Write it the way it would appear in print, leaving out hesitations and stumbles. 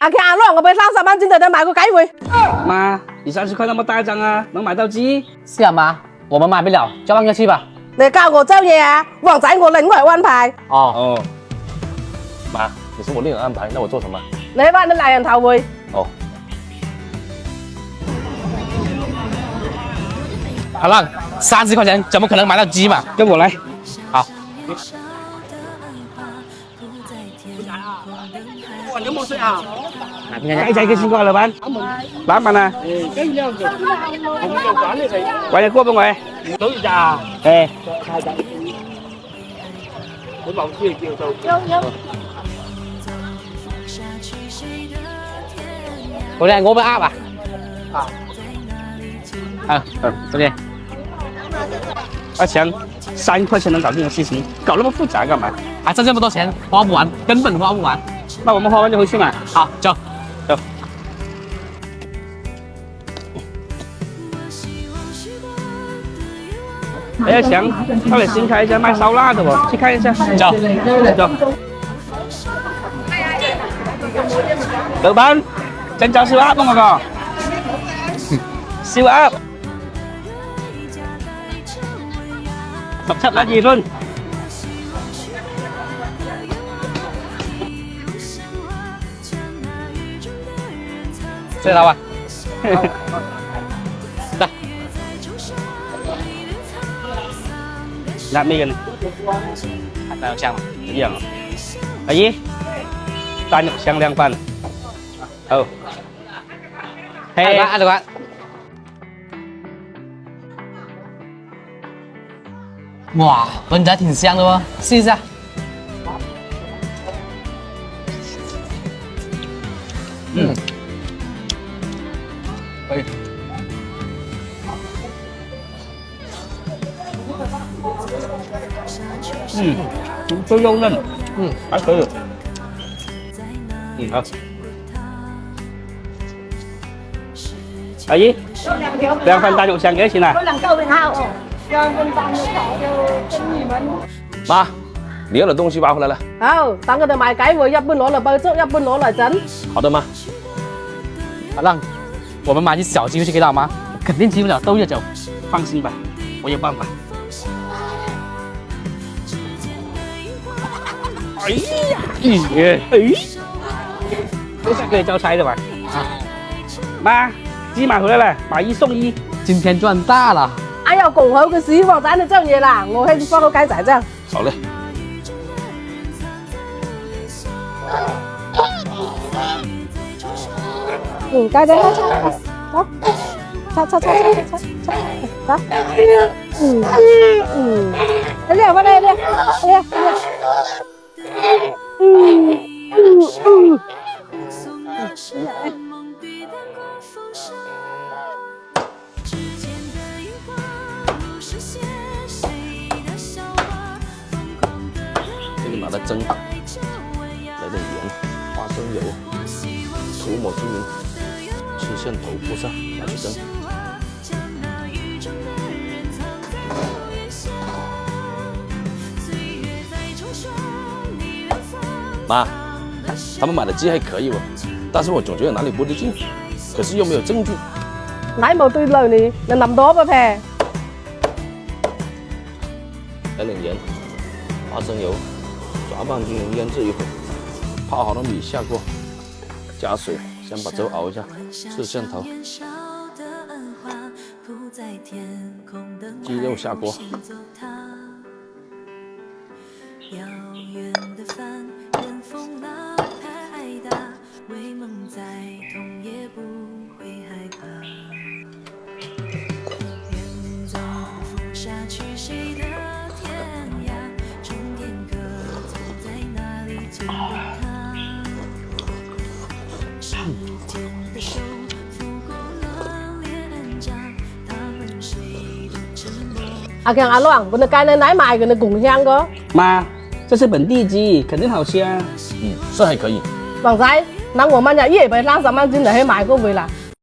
阿强阿乱，我被30万斤的人买过改回。妈，你30块那么大一张啊，能买到鸡？是啊妈，我们买不了，交让下去吧。你教我做嘢啊？旺仔我另外安排。哦，妈，你说我另有安排，那我做什么？你幫你嚟人頭會。哦，阿浪，30块钱怎么可能买到鸡嘛？跟我来。好。哇，你有冇睡啊？雞仔幾錢個老闆？8萬啊！喂隻鍋俾我。賭住咋？誒，你望住叫到。我嚟我俾鴨啊！这边。阿強，3塊錢能搞定的事情，搞那麼複雜幹嘛？还剩这么多钱，花不完，根本花不完。那我們花完就回去嘛。好，走。走。哎，阿強，他哋新開一家賣燒臘的喎，去看一下。走。走。老闆，整隻燒鴨幫我個。燒鴨。17啦，2分。谢谢老板。来，拿咩嘅呢？大肉香嘛。一樣啊。阿姨，蛋肉香涼飯。好。嘿，按主管。哇，闻起来挺香的哦，试一下。可以。都肉嫩，还可以。好。阿姨，涼飯蛋肉香幾多錢啊？妈，你要的东西挖回来了。好，等佢哋買改回，一般攞嚟煲粥，一般攞嚟整。好的，妈。阿浪，我们买只小鸡回去给老妈，肯定吃不了兜着走。放心吧，我有辦法。哎呀，这是可以招差的吧？啊，妈，鸡買回來了，買1送1。今天赚大了。哎呀，咁好嘅事，旺仔你做嘢啦，我去幫到雞仔啫。好嘞。雞仔開叉，走，叉，走。你嚟，翻嚟，你嚟。这个拿来蒸，来点盐、花生油，涂抹均匀，吃线头铺上，拿去蒸。妈，他们买的鸡还可以哦，但是我总觉得哪里不对劲，可是又没有证据。奶冇對lời你諗多吧呗。来点盐、花生油，抓拌均匀，腌制一会儿。泡好的米下锅，加水，先把粥熬一下，吃线头。鸡肉下锅。阿強阿亂，我哋雞你奶賣嘅你共香個。媽，這是本地雞，肯定好吃啊。是還可以。旺仔，那我們就100-30萬斤就去買過回啦。